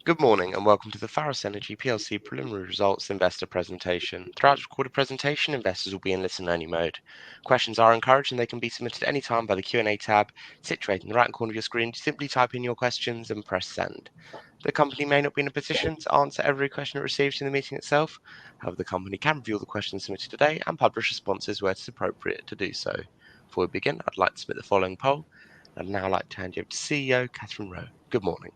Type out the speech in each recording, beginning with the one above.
Good morning and welcome to the PHAROS Energy PLC preliminary results investor presentation. Throughout the recorded presentation, investors will be in listen-only mode. Questions are encouraged and they can be submitted at any time by the Q&A tab situated in the right corner of your screen. Simply type in your questions and press send. The company may not be in a position to answer every question it receives in the meeting itself. However, the company can review the questions submitted today and publish responses where it is appropriate to do so. Before we begin, I'd like to submit the following poll. I'd now like to hand you over to CEO Catherine Rowe. Good morning.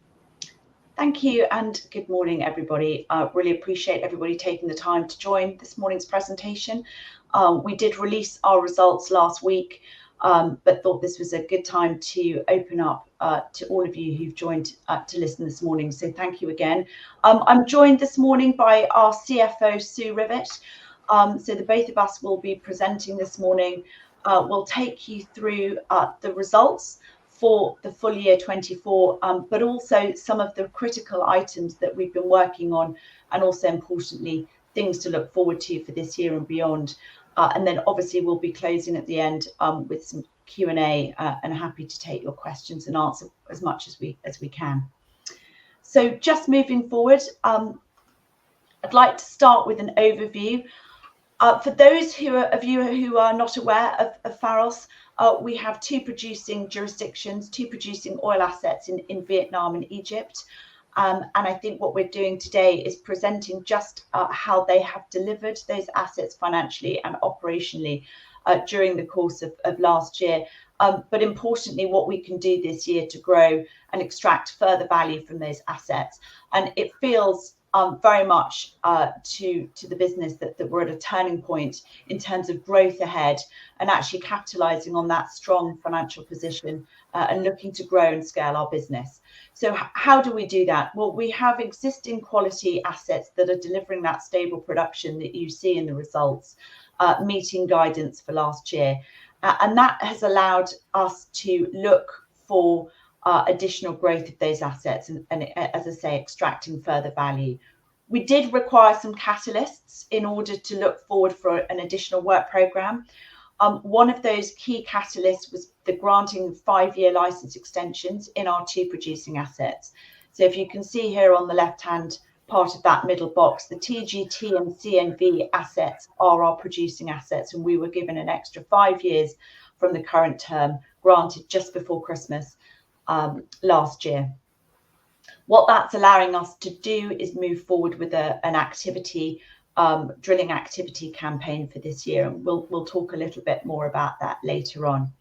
Thank you and good morning, everybody. I really appreciate everybody taking the time to join this morning's presentation. We did release our results last week, but thought this was a good time to open up to all of you who've joined to listen this morning. So thank you again. I'm joined this morning by our CFO, Sue Rivet. So the both of us will be presenting this morning. We'll take you through the results for the full year 24, but also some of the critical items that we've been working on, and also importantly, things to look forward to for this year and beyond. And then obviously we'll be closing at the end with some Q&A and happy to take your questions and answer as much as we can. So just moving forward, I'd like to start with an overview. For those of you who are not aware of PHAROS, we have two producing jurisdictions, two producing oil assets in Vietnam and Egypt. And I think what we're doing today is presenting just how they have delivered those assets financially and operationally during the course of last year. But importantly, what we can do this year to grow and extract further value from those assets. And it feels very much to the business that we're at a turning point in terms of growth ahead and actually capitalizing on that strong financial position and looking to grow and scale our business. So how do we do that? Well, we have existing quality assets that are delivering that stable production that you see in the results, meeting guidance for last year. And that has allowed us to look for additional growth of those assets and, as I say, extracting further value. We did require some catalysts in order to look forward for an additional work programme. One of those key catalysts was the granting of 5-year licence extensions in our two producing assets. So if you can see here on the left-hand part of that middle box, the TGT and CNV assets are our producing assets, and we were given an extra 5 years from the current term, granted just before Christmas last year. What that's allowing us to do is move forward with an activity, drilling activity campaign for this year, and we'll talk a little bit more about that later on.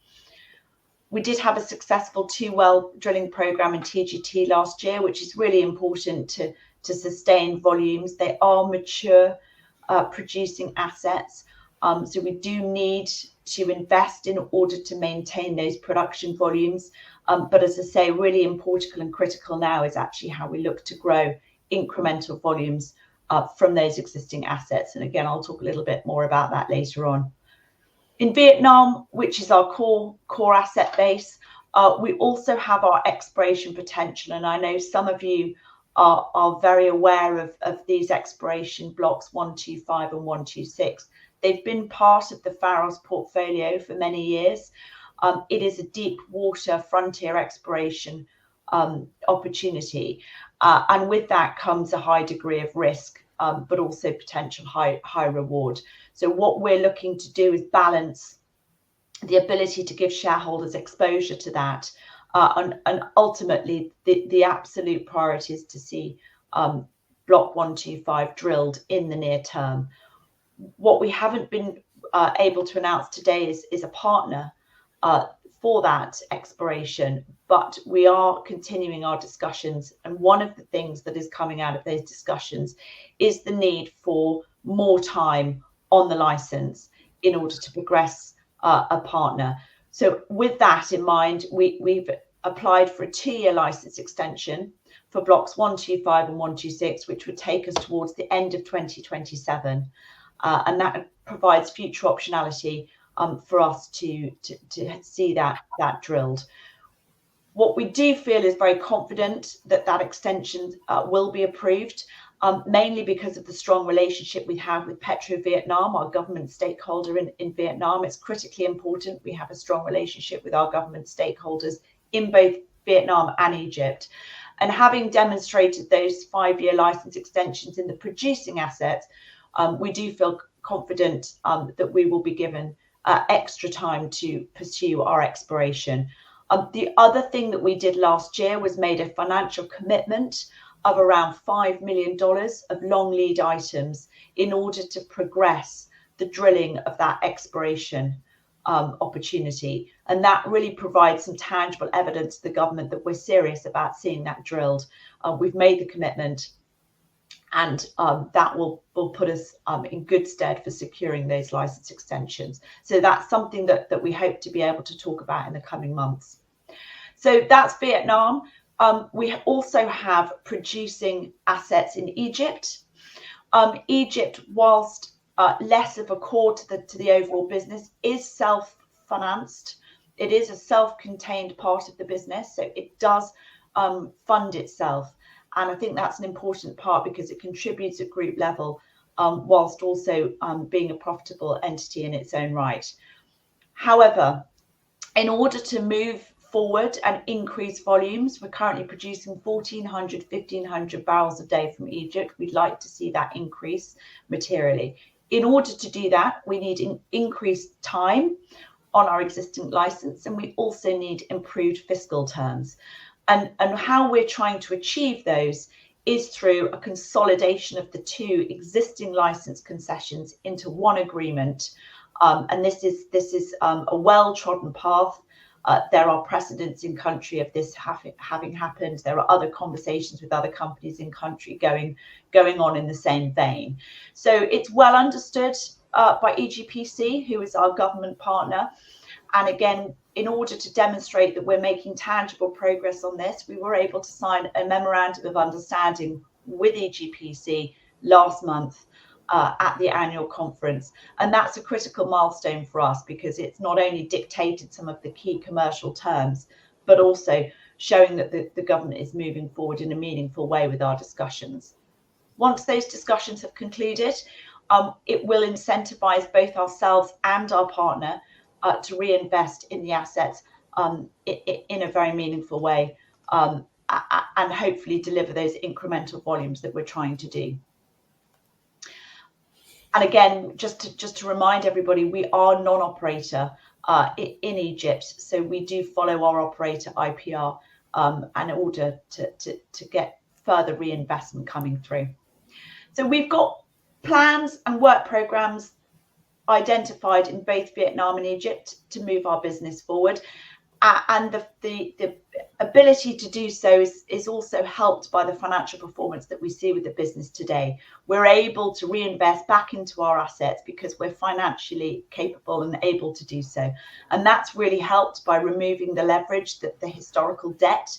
We did have a successful 2-well drilling programme in TGT last year, which is really important to sustain volumes. They are mature producing assets, so we do need to invest in order to maintain those production volumes. But as I say, really important and critical now is actually how we look to grow incremental volumes from those existing assets. And again, I'll talk a little bit more about that later on. In Vietnam, which is our core asset base, we also have our exploration potential. And I know some of you are very aware of these exploration blocks 125 and 126. They've been part of the PHAROS portfolio for many years. It is a deep water frontier exploration opportunity. And with that comes a high degree of risk, but also potential high reward. So what we're looking to do is balance the ability to give shareholders exposure to that. And ultimately, the absolute priority is to see Block 125 drilled in the near term. What we haven't been able to announce today is a partner for that exploration, but we are continuing our discussions. And one of the things that is coming out of those discussions is the need for more time on the license in order to progress a partner. So with that in mind, we've applied for a 2-year license extension for blocks 125 and 126, which would take us towards the end of 2027. And that provides future optionality for us to see that drilled. What we do feel is very confident that extension will be approved, mainly because of the strong relationship we have with PetroVietnam, our government stakeholder in Vietnam. It's critically important we have a strong relationship with our government stakeholders in both Vietnam and Egypt. And having demonstrated those 5-year license extensions in the producing assets, we do feel confident that we will be given extra time to pursue our exploration. The other thing that we did last year was made a financial commitment of around $5 million of long lead items in order to progress the drilling of that exploration opportunity. And that really provides some tangible evidence to the government that we're serious about seeing that drilled. We've made the commitment, and that will put us in good stead for securing those license extensions. So that's something that we hope to be able to talk about in the coming months. So that's Vietnam. We also have producing assets in Egypt. Egypt, whilst less of a core to the overall business, is self-financed. It is a self-contained part of the business, so it does fund itself. And I think that's an important part because it contributes at group level, whilst also being a profitable entity in its own right. However, in order to move forward and increase volumes, we're currently producing 1,400, 1,500 barrels a day from Egypt. We'd like to see that increase materially. In order to do that, we need increased time on our existing license, and we also need improved fiscal terms. And how we're trying to achieve those is through a consolidation of the two existing license concessions into one agreement. And this is a well-trodden path. There are precedents in country of this having happened. There are other conversations with other companies in country going on in the same vein. So it's well understood by EGPC, who is our government partner. And again, in order to demonstrate that we're making tangible progress on this, we were able to sign a memorandum of understanding with EGPC last month at the annual conference. And that's a critical milestone for us because it's not only dictated some of the key commercial terms, but also showing that the government is moving forward in a meaningful way with our discussions. Once those discussions have concluded, it will incentivize both ourselves and our partner to reinvest in the assets in a very meaningful way, and hopefully deliver those incremental volumes that we're trying to do. And again, just to remind everybody, we are non-operator in Egypt, so we do follow our operator IPR in order to get further reinvestment coming through. So we've got plans and work programs identified in both Vietnam and Egypt to move our business forward, and the ability to do so is also helped by the financial performance that we see with the business today. We're able to reinvest back into our assets because we're financially capable and able to do so, and that's really helped by removing the leverage, that the historical debt.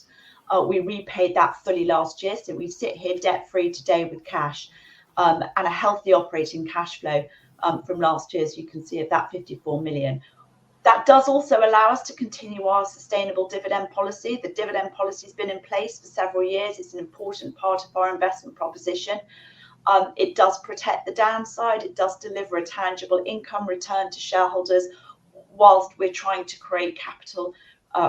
We repaid that fully last year, so we sit here debt free today with cash and a healthy operating cash flow from last year, as you can see, of that 54 million. That does also allow us to continue our sustainable dividend policy. The dividend policy has been in place for several years. It's an important part of our investment proposition. It does protect the downside. It does deliver a tangible income return to shareholders, whilst we're trying to create capital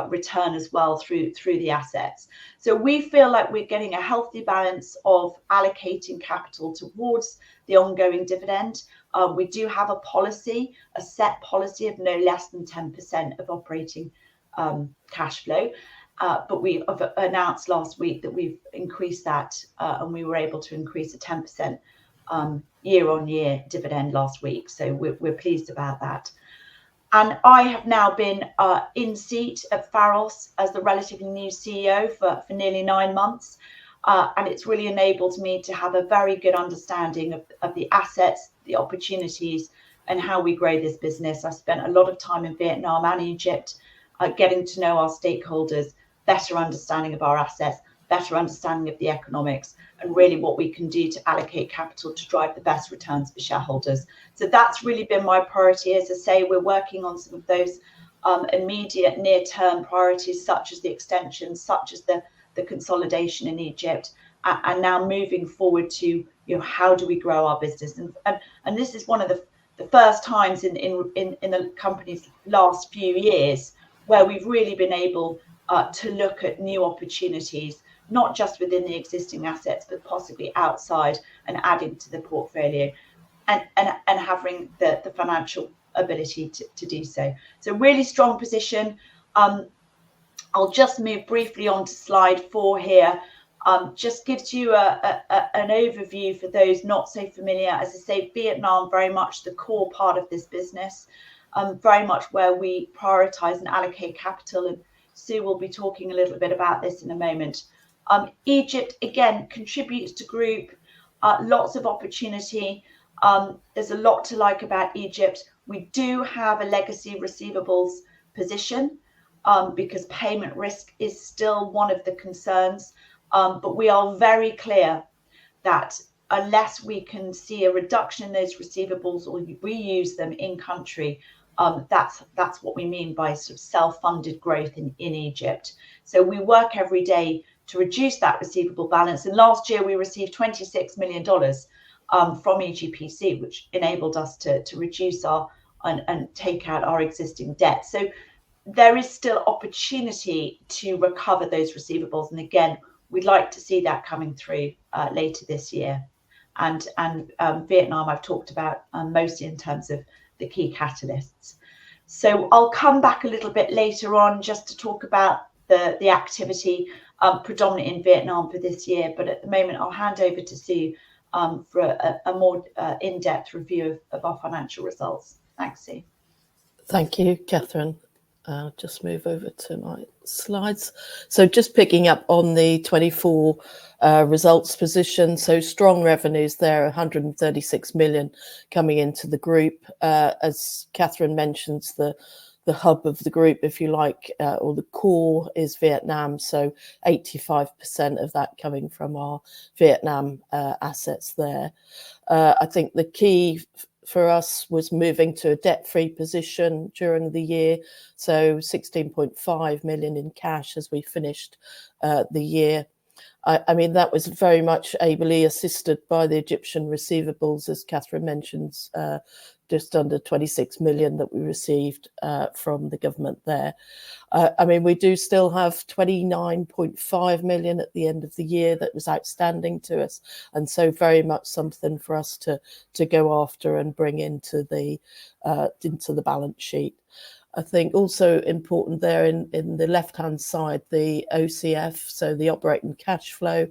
return as well through the assets. So we feel like we're getting a healthy balance of allocating capital towards the ongoing dividend. We do have a set policy of no less than 10% of operating cash flow, but we have announced last week that we've increased that, and we were able to increase a 10% year-on-year dividend last week. So we're pleased about that. And I have now been in seat at PHAROS as the relatively new CEO for nearly 9 months. And it's really enabled me to have a very good understanding of the assets, the opportunities, and how we grow this business. I spent a lot of time in Vietnam and Egypt, getting to know our stakeholders, better understanding of our assets, better understanding of the economics, and really what we can do to allocate capital to drive the best returns for shareholders. So that's really been my priority. As I say, we're working on some of those immediate near-term priorities, such as the extensions, such as the consolidation in Egypt, and now moving forward to how do we grow our business, and this is one of the first times in the company's last few years where we've really been able to look at new opportunities not just within the existing assets, but possibly outside and adding to the portfolio, and having the financial ability to do so. So really strong position. I'll just move briefly on to slide 4 here. Just gives you an overview for those not so familiar. As I say, Vietnam, very much the core part of this business, very much where we prioritise and allocate capital, and Sue will be talking a little bit about this in a moment. Egypt, again, contributes to group, lots of opportunity. There's a lot to like about Egypt. We do have a legacy receivables position, because payment risk is still one of the concerns. But we are very clear that unless we can see a reduction in those receivables or reuse them in country, that's what we mean by sort of self-funded growth in Egypt. So we work every day to reduce that receivable balance. And last year we received $26 million from EGPC, which enabled us to reduce our and take out our existing debt. So there is still opportunity to recover those receivables, and again, we'd like to see that coming through later this year. And Vietnam, I've talked about mostly in terms of the key catalysts. So I'll come back a little bit later on just to talk about the activity predominant in Vietnam for this year. But at the moment, I'll hand over to Sue for a more in-depth review of our financial results. Thanks, Sue. Thank you, Catherine. I'll just move over to my slides. So just picking up on the 24 results position. So strong revenues there, 136 million coming into the group. As Catherine mentions, the hub of the group, if you like, or the core is Vietnam. So 85% of that coming from our Vietnam assets there. I think the key for us was moving to a debt-free position during the year. So 16.5 million in cash as we finished the year. I mean, that was very much ably assisted by the Egyptian receivables, as Catherine mentions, just under 26 million that we received from the government there. I mean, we do still have 29.5 million at the end of the year that was outstanding to us. And so very much something for us to go after and bring into the balance sheet. I think also important there in the left-hand side, the OCF, so the operating cash flow,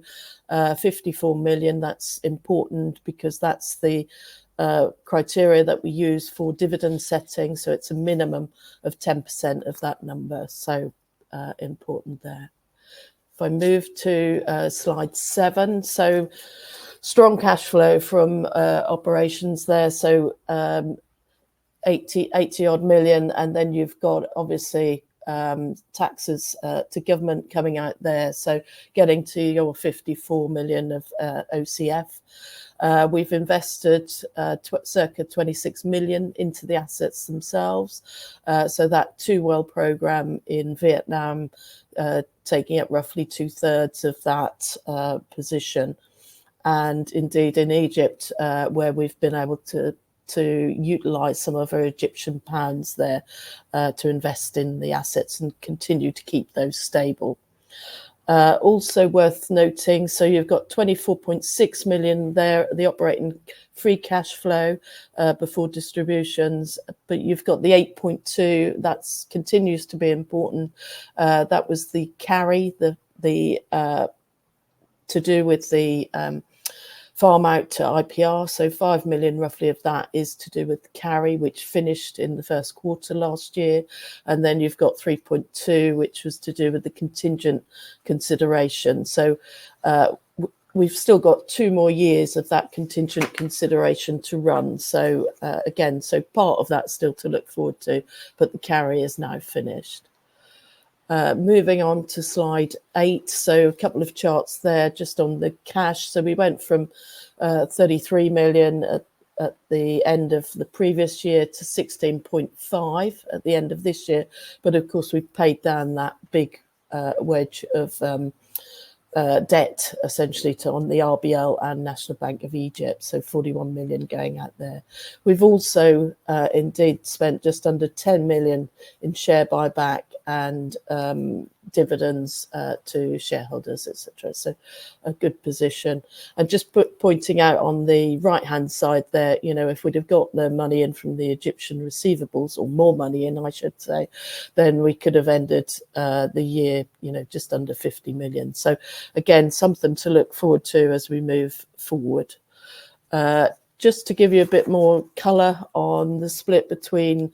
54 million. That's important because that's the criteria that we use for dividend setting. So it's a minimum of 10% of that number. So important there. If I move to slide 7, so strong cash flow from operations there. So 80 odd million, and then you've got obviously taxes to government coming out there, so getting to your 54 million of OCF. We've invested circa 26 million into the assets themselves, so that 2-well program in Vietnam taking up roughly 2/3 of that position, and indeed in Egypt where we've been able to utilise some of our Egyptian pounds there to invest in the assets and continue to keep those stable. Also worth noting, so you've got 24.6 million there, the operating free cash flow before distributions, but you've got the 8.2, that continues to be important. That was the carry, to do with the farm out to IPR, so 5 million roughly of that is to do with the carry, which finished in the first quarter last year. And then you've got 3.2, which was to do with the contingent consideration. So we've still got 2 more years of that contingent consideration to run. So again, so part of that still to look forward to, but the carry is now finished. Moving on to slide 8, so a couple of charts there just on the cash. So we went from 33 million at the end of the previous year to 16.5 at the end of this year. But of course, we've paid down that big wedge of debt essentially on the RBL and National Bank of Egypt, so 41 million going out there. We've also indeed spent just under 10 million in share buyback and dividends to shareholders, etc. So a good position. And just pointing out on the right hand side there, you know, if we'd have got the money in from the Egyptian receivables, or more money in, I should say, then we could have ended the year, you know, just under 50 million. So again, something to look forward to as we move forward. Just to give you a bit more colour on the split between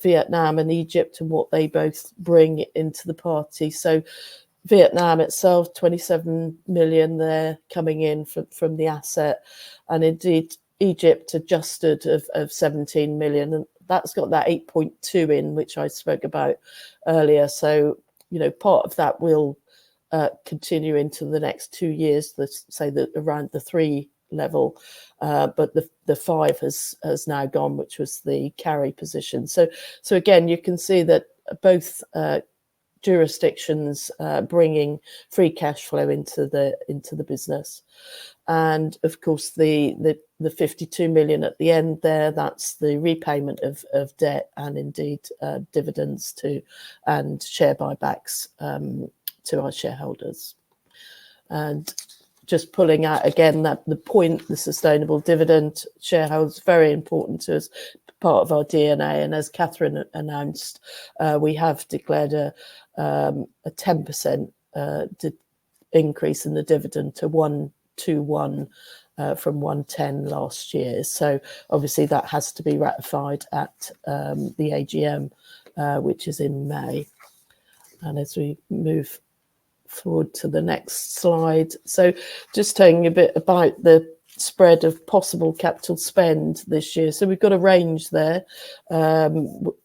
Vietnam and Egypt and what they both bring into the party. So Vietnam itself, 27 million there coming in from the asset, and indeed Egypt adjusted of 17 million, and that's got that 8.2 in, which I spoke about earlier. So, you know, part of that will continue into the next 2 years, let's say that around the 3 level, but the 5 has now gone, which was the carry position. So again, you can see that both jurisdictions bringing free cash flow into the business. And of course, the 52 million at the end there, that's the repayment of debt, and indeed dividends and share buybacks to our shareholders. And just pulling out again that the sustainable dividend, shareholders, very important to us, part of our DNA. And as Catherine announced, we have declared a 10% increase in the dividend to 121 from 110 last year. So obviously that has to be ratified at the AGM, which is in May. And as we move forward to the next slide, so just telling you a bit about the spread of possible capital spend this year. So we've got a range there. So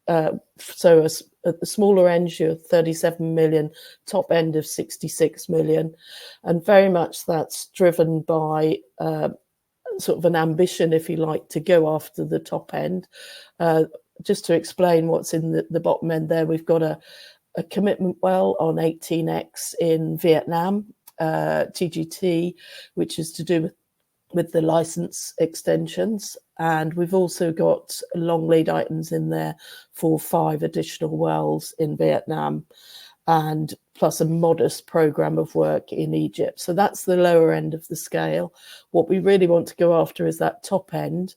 at the smaller end, you're 37 million, top end of 66 million, and very much that's driven by sort of an ambition, if you like, to go after the top end. Just to explain what's in the bottom end there, we've got a commitment well on 18X in Vietnam, TGT, which is to do with the license extensions. And we've also got long lead items in there for 5 additional wells in Vietnam, and plus a modest program of work in Egypt. So that's the lower end of the scale. What we really want to go after is that top end.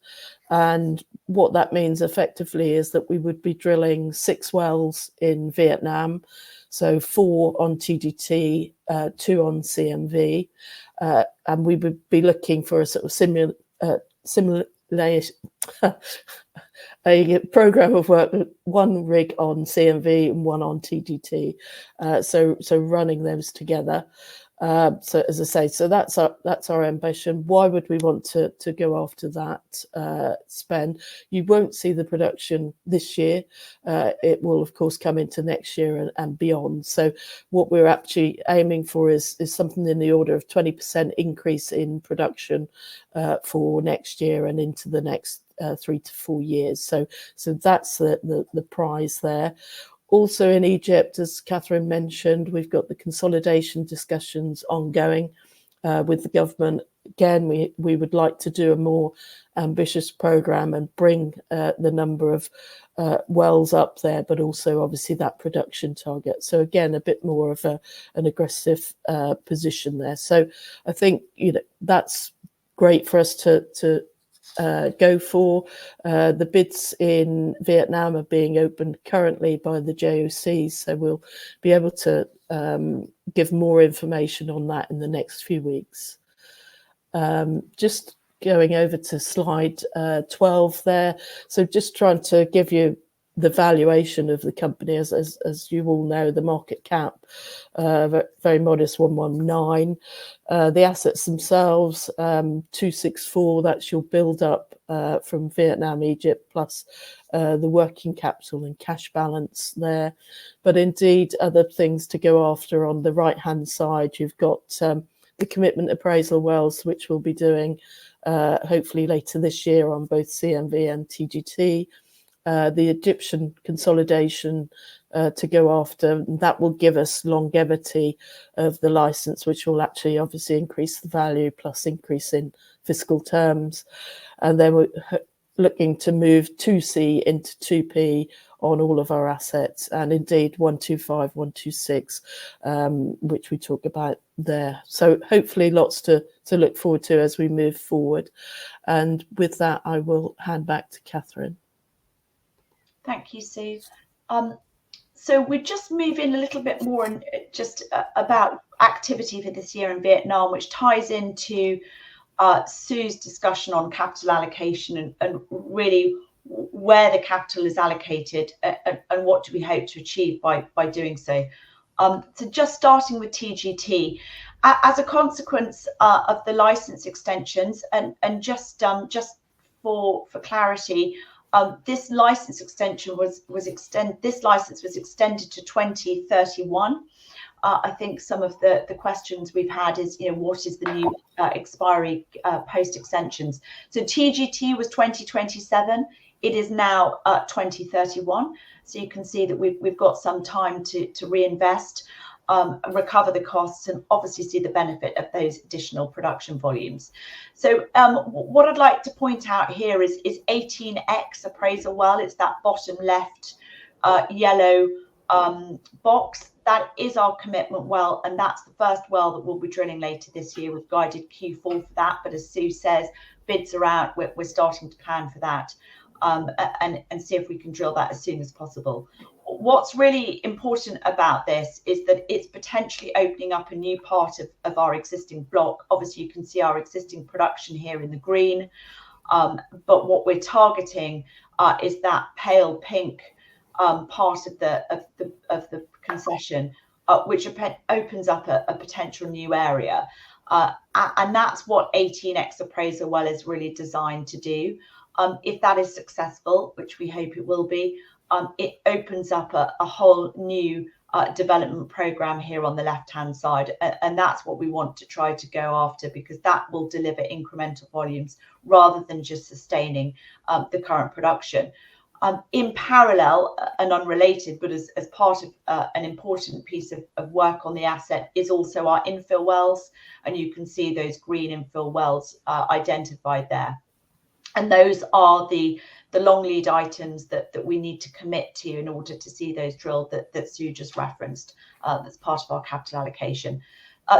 And what that means effectively is that we would be drilling 6 wells in Vietnam, so 4 on TGT, 2 on CMV, and we would be looking for a sort of simulation, a program of work, 1 rig on CMV and 1 on TGT, so running those together. So as I say, so that's our ambition. Why would we want to go after that spend? You won't see the production this year. It will of course come into next year and beyond. So what we're actually aiming for is something in the order of 20% increase in production for next year and into the next 3 to 4 years. So that's the prize there. Also in Egypt, as Catherine mentioned, we've got the consolidation discussions ongoing with the government. Again, we would like to do a more ambitious program and bring the number of wells up there, but also obviously that production target. So again, a bit more of an aggressive position there. So I think, you know, that's great for us to go for. The bids in Vietnam are being opened currently by the JOC, so we'll be able to give more information on that in the next few weeks. Just going over to slide 12 there. So just trying to give you the valuation of the company. As you all know, the market cap, very modest, 119. The assets themselves, 264, that's your build up from Vietnam, Egypt, plus the working capital and cash balance there. But indeed, other things to go after on the right hand side, you've got the commitment appraisal wells, which we'll be doing hopefully later this year on both CMV and TGT. The Egyptian consolidation to go after, that will give us longevity of the license, which will actually obviously increase the value plus increase in fiscal terms. And then we're looking to move 2C into 2P on all of our assets, and indeed 125, 126, which we talk about there. So hopefully lots to look forward to as we move forward. And with that, I will hand back to Catherine. Thank you, Sue. So we just move in a little bit more and just about activity for this year in Vietnam, which ties into Sue's discussion on capital allocation and really where the capital is allocated and what do we hope to achieve by doing so. So just starting with TGT, as a consequence of the license extensions, and just for clarity, this license extension was extended to 2031. I think some of the questions we've had is, what is the new expiry post extensions? So TGT was 2027. It is now 2031. So you can see that we've got some time to reinvest, recover the costs, and obviously see the benefit of those additional production volumes. So what I'd like to point out here is 18X appraisal well. It's that bottom left yellow box. That is our commitment well, and that's the first well that we'll be drilling later this year. We've guided Q4 for that, but as Sue says, bids are out. We're starting to plan for that and see if we can drill that as soon as possible. What's really important about this is that it's potentially opening up a new part of our existing block. Obviously, you can see our existing production here in the green, but what we're targeting is that pale pink part of the concession, which opens up a potential new area, and that's what 18X appraisal well is really designed to do. If that is successful, which we hope it will be, it opens up a whole new development program here on the left-hand side, and that's what we want to try to go after, because that will deliver incremental volumes rather than just sustaining the current production. In parallel and unrelated, but as part of an important piece of work on the asset, is also our infill wells, and you can see those green infill wells identified there. And those are the long lead items that we need to commit to in order to see those drilled that Sue just referenced. That's part of our capital allocation.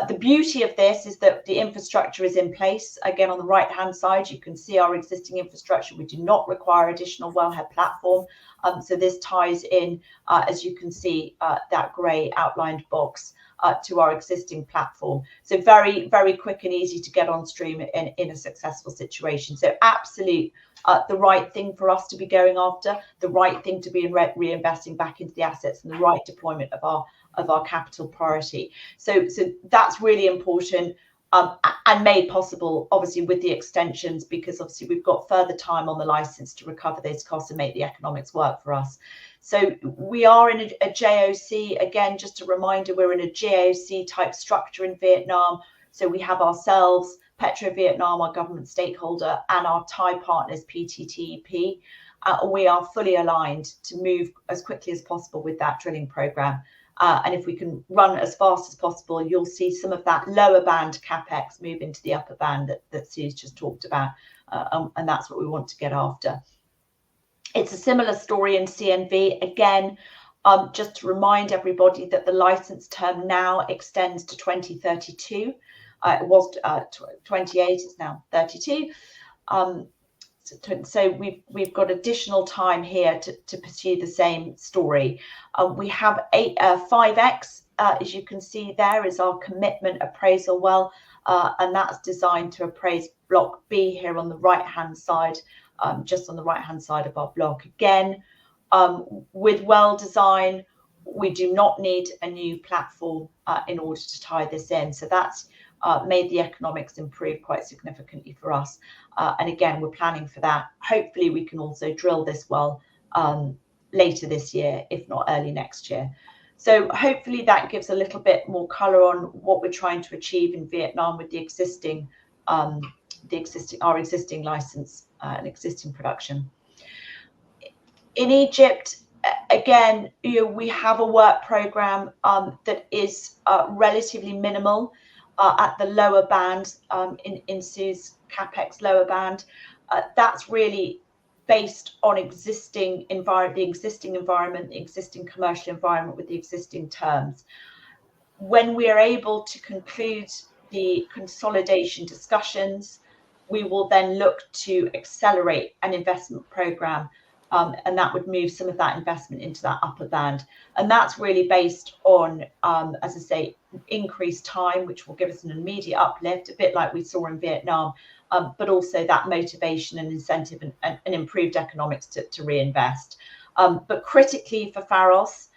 The beauty of this is that the infrastructure is in place. Again, on the right-hand side, you can see our existing infrastructure. We do not require additional wellhead platform. So this ties in, as you can see, that grey outlined box to our existing platform. So very, very quick and easy to get on stream in a successful situation. So absolute the right thing for us to be going after, the right thing to be reinvesting back into the assets, and the right deployment of our capital priority. So that's really important, and made possible obviously with the extensions, because obviously we've got further time on the license to recover those costs and make the economics work for us. So we are in a JOC. Again, just a reminder, we're in a JOC type structure in Vietnam. So we have ourselves, Petro Vietnam, our government stakeholder, and our Thai partners, PTTEP. We are fully aligned to move as quickly as possible with that drilling program. And if we can run as fast as possible, you'll see some of that lower band CapEx move into the upper band that Sue's just talked about. And that's what we want to get after. It's a similar story in CNV. Again, just to remind everybody that the license term now extends to 2032. It was 28, it's now 32. So we've got additional time here to pursue the same story. We have 5X, as you can see there, is our commitment appraisal well, and that's designed to appraise Block B here on the right-hand side, just on the right-hand side of our block. Again, with well design, we do not need a new platform in order to tie this in. So that's made the economics improve quite significantly for us. And again, we're planning for that. Hopefully we can also drill this well later this year, if not early next year. So hopefully that gives a little bit more color on what we're trying to achieve in Vietnam with the existing license and existing production. In Egypt, again, we have a work program that is relatively minimal at the lower band in Sue's CapEx lower band. That's really based on the existing environment, the existing commercial environment with the existing terms. When we are able to conclude the consolidation discussions, we will then look to accelerate an investment program, and that would move some of that investment into that upper band. And that's really based on, as I say, increased time, which will give us an immediate uplift, a bit like we saw in Vietnam, but also that motivation and incentive and improved economics to reinvest. But critically for PHAROS,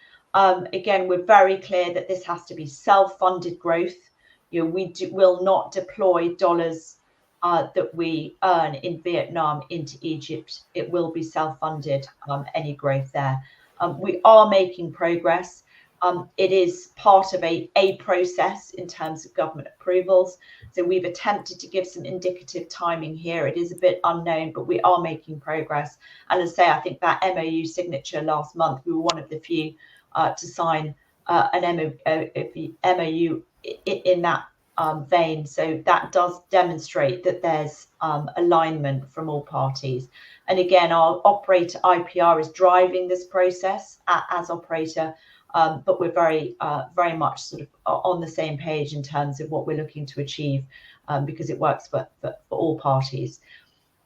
again, we're very clear that this has to be self-funded growth. We will not deploy dollars that we earn in Vietnam into Egypt. It will be self-funded, any growth there. We are making progress. It is part of a process in terms of government approvals. So we've attempted to give some indicative timing here. It is a bit unknown, but we are making progress. And as I say, I think that MOU signature last month, we were one of the few to sign an MOU in that vein. So that does demonstrate that there's alignment from all parties. And again, our operator IPR is driving this process as operator, but we're very much sort of on the same page in terms of what we're looking to achieve, because it works for all parties.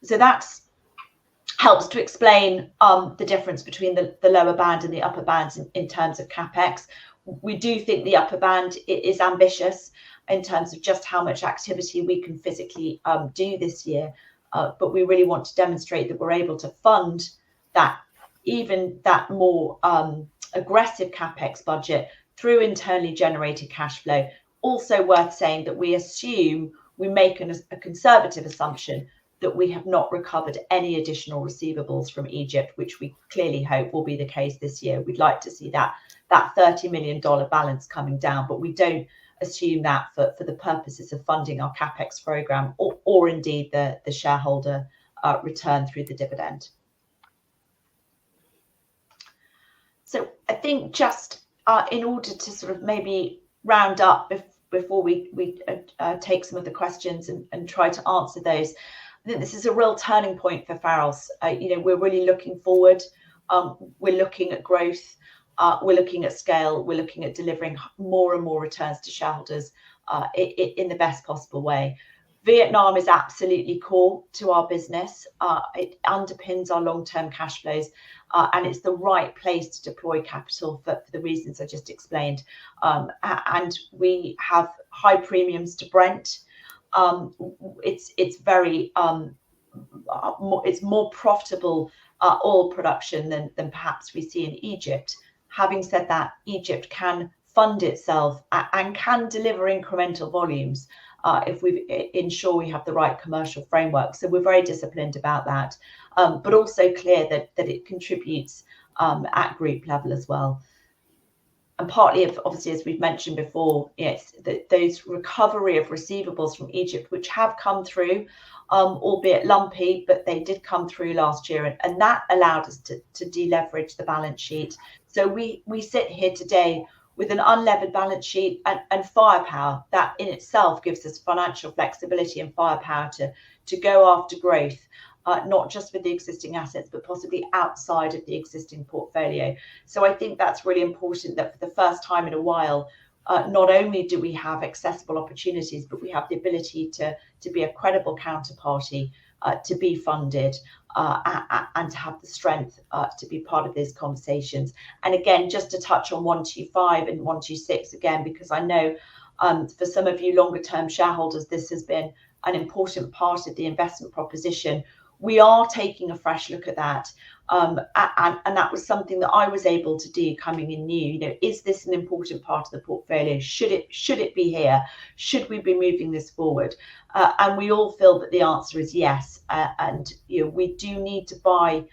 So that's helps to explain the difference between the lower band and the upper bands in terms of capex. We do think the upper band is ambitious in terms of just how much activity we can physically do this year, but we really want to demonstrate that we're able to fund that, even that more aggressive capex budget, through internally generated cash flow. Also worth saying that we make a conservative assumption that we have not recovered any additional receivables from Egypt, which we clearly hope will be the case this year. We'd like to see that $30 million balance coming down, but we don't assume that for the purposes of funding our capex program or indeed the shareholder return through the dividend. So I think just in order to sort of maybe round up before we take some of the questions and try to answer those, I think this is a real turning point for PHAROS. We're really looking forward. We're looking at growth. We're looking at scale. We're looking at delivering more and more returns to shareholders in the best possible way. Vietnam is absolutely core to our business. It underpins our long-term cash flows, and it's the right place to deploy capital for the reasons I just explained. And we have high premiums to Brent. It's very it's more profitable oil production than perhaps we see in Egypt. Having said that, Egypt can fund itself and can deliver incremental volumes if we ensure we have the right commercial framework. So we're very disciplined about that, but also clear that it contributes at group level as well. And partly, obviously, as we've mentioned before, yes, those recovery of receivables from Egypt, which have come through, albeit lumpy, but they did come through last year, and that allowed us to deleverage the balance sheet. So we sit here today with an unlevered balance sheet and firepower that in itself gives us financial flexibility and firepower to go after growth, not just with the existing assets, but possibly outside of the existing portfolio. So I think that's really important, that for the first time in a while, not only do we have accessible opportunities, but we have the ability to be a credible counterparty, to be funded, and to have the strength to be part of these conversations. And again, just to touch on 125 and 126 again, because I know for some of you longer term shareholders, this has been an important part of the investment proposition. We are taking a fresh look at that, and that was something that I was able to do coming in new. Is this an important part of the portfolio? Should it be here? Should we be moving this forward? And we all feel that the answer is yes. And we do need to buy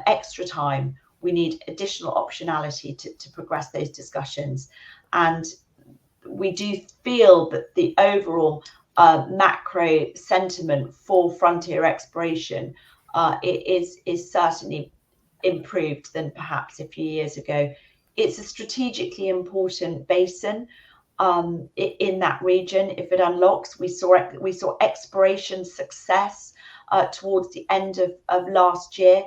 extra time. We need additional optionality to progress those discussions, and we do feel that the overall macro sentiment for frontier exploration is certainly improved than perhaps a few years ago. It's a strategically important basin in that region. If it unlocks, we saw exploration success towards the end of last year.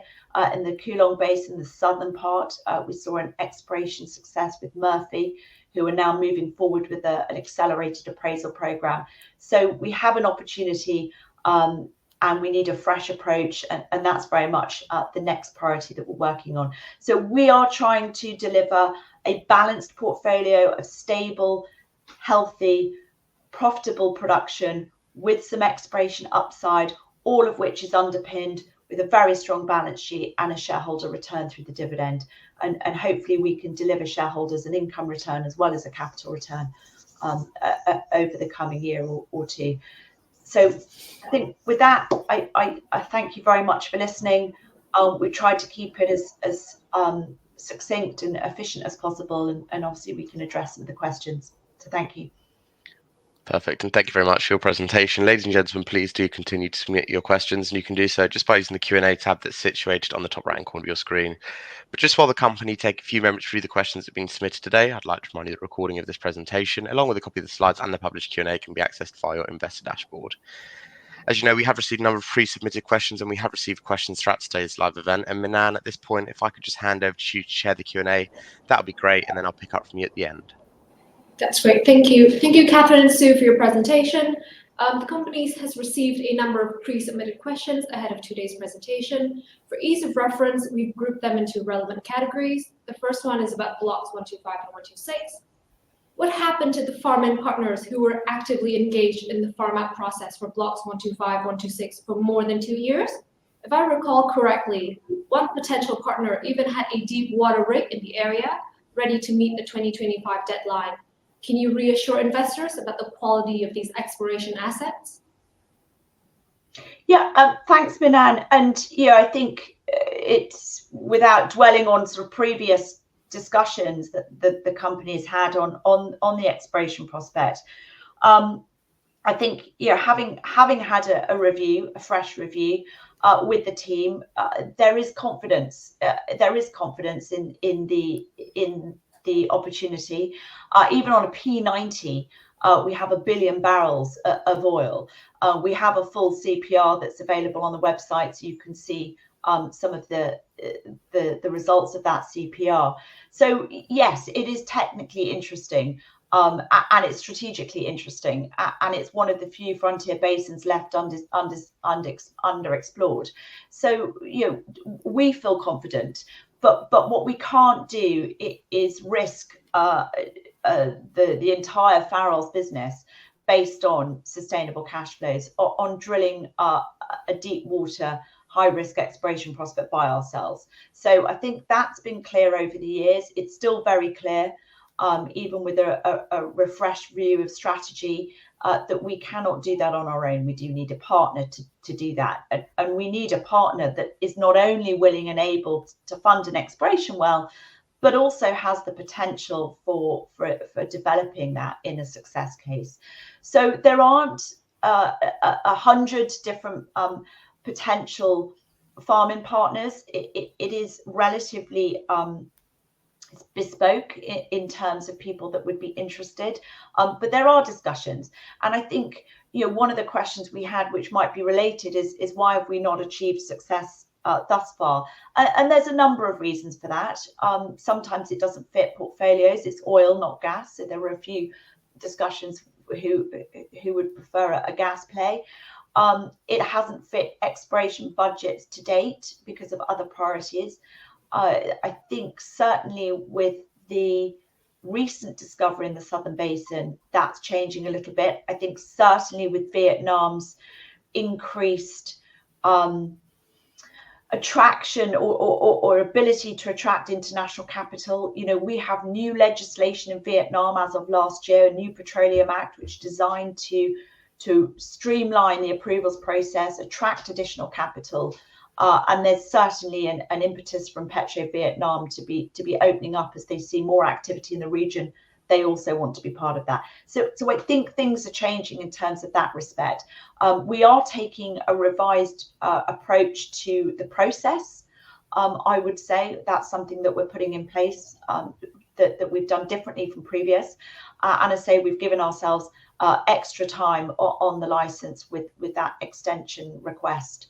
In the Coulomb Basin, the southern part, we saw an exploration success with Murphy, who are now moving forward with an accelerated appraisal program. So we have an opportunity and we need a fresh approach, and that's very much the next priority that we're working on. So we are trying to deliver a balanced portfolio of stable, healthy, profitable production with some exploration upside, all of which is underpinned with a very strong balance sheet and a shareholder return through the dividend. And hopefully we can deliver shareholders an income return as well as a capital return over the coming year or two. So I think with that, I thank you very much for listening. We tried to keep it as succinct and efficient as possible, and obviously we can address some of the questions. So thank you. Perfect, and thank you very much for your presentation. Ladies and gentlemen, please do continue to submit your questions, and you can do so just by using the Q&A tab that's situated on the top right-hand corner of your screen. But just while the company take a few moments to read the questions that have been submitted today, I'd like to remind you that a recording of this presentation, along with a copy of the slides and the published Q&A, can be accessed via your investor dashboard. As you know, we have received a number of pre-submitted questions, and we have received questions throughout today's live event. And Minan, at this point, if I could just hand over to you to share the Q&A, that would be great, and then I'll pick up from you at the end. That's great. Thank you. Thank you, Catherine and Sue, for your presentation. The company has received a number of pre-submitted questions ahead of today's presentation. For ease of reference, we've grouped them into relevant categories. The first one is about blocks 125 and 126. What happened to the farm-in partners who were actively engaged in the farm-out process for blocks 125, 126 for more than 2 years? If I recall correctly, one potential partner even had a deep water rig in the area ready to meet the 2025 deadline. Can you reassure investors about the quality of these exploration assets? Yeah, thanks, Minan. And yeah, I think it's without dwelling on sort of previous discussions that the company has had on the exploration prospect. I think, you know, having had a review, a fresh review with the team, there is confidence. There is confidence in the opportunity. Even on a P90, we have 1 billion barrels of oil. We have a full CPR that's available on the website, so you can see some of the results of that CPR. So yes, it is technically interesting, and it's strategically interesting, and it's one of the few frontier basins left underexplored. So, you know, we feel confident. But what we can't do is risk the entire PHAROS business based on sustainable cash flows, on drilling a deep water, high risk exploration prospect by ourselves. So I think that's been clear over the years. It's still very clear, even with a refreshed view of strategy, that we cannot do that on our own. We do need a partner to do that. And we need a partner that is not only willing and able to fund an exploration well, but also has the potential for developing that in a success case. So there aren't 100 different potential farming partners. It is relatively bespoke in terms of people that would be interested, but there are discussions. And I think, you know, one of the questions we had, which might be related, is why have we not achieved success thus far? And there's a number of reasons for that. Sometimes it doesn't fit portfolios. It's oil, not gas. So there were a few discussions who would prefer a gas play. It hasn't fit exploration budgets to date because of other priorities. I think certainly with the recent discovery in the Southern Basin, that's changing a little bit. I think certainly with Vietnam's increased attraction or ability to attract international capital, you know, we have new legislation in Vietnam as of last year, a new Petroleum Act, which is designed to streamline the approvals process, attract additional capital. And there's certainly an impetus from Petro Vietnam to be opening up as they see more activity in the region. They also want to be part of that. So I think things are changing in terms of that respect. We are taking a revised approach to the process. I would say that's something that we're putting in place that we've done differently from previous. And I say we've given ourselves extra time on the license with that extension request.